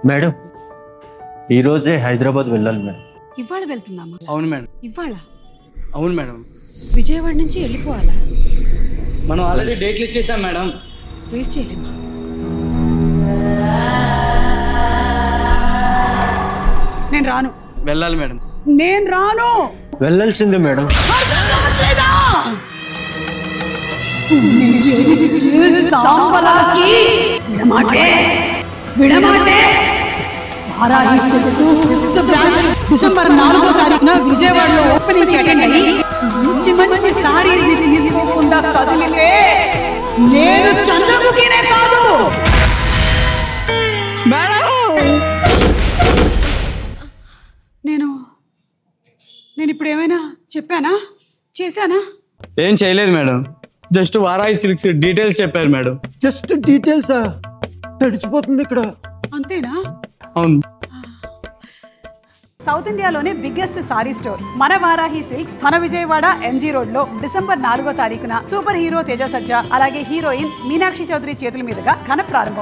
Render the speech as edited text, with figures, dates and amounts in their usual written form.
Madam ఈరోజే హైదరాబాద్ వెళ్ళాలి madam. ఇవాళ వెళ్తున్నామా? అవును మేడం. ఇవాళ? అవును మేడం. విజయవాడ నుంచి వెళ్ళిపోవాలా? మనం ఆల్రెడీ డేట్లు ఇచ్చేసాం మేడం. వెయిట్ చేయలేమా? నేను రాను. వెళ్ళాలి మేడం. నేను రాను. వెళ్ళాల్సిందే మేడం. డిసెంబర్ 4వ తారీఖున విజయవాడలో ఓపెనింగ్ అటెండ్ అయ్యి మంచి మంచి సారీస్ తీసుకోకుండా కదిలితే నేను చంద్రముఖినే కాదు. నేను ఇప్పుడు ఏమైనా చెప్పానా, చేశానా? ఏం చేయలేదు మేడం. జస్ట్ వారాయి సిల్క్స్ డీటెయిల్స్ చెప్పారు మేడం. జస్ట్ డీటెయిల్సా? తడిచిపోతుంది ఇక్కడ. అంతేనా? అవును. సౌత్ ఇండియాలోనే బిగ్గెస్ట్ సారీ స్టోర్ మన వారాహి సిల్క్స్ మన విజయవాడ ఎంజీ రోడ్ లో డిసెంబర్ 4వ తారీఖున సూపర్ హీరో తేజ సజ్జా అలాగే హీరోయిన్ మీనాక్షి చౌదరి చేతుల మీదుగా ఘన ప్రారంభం.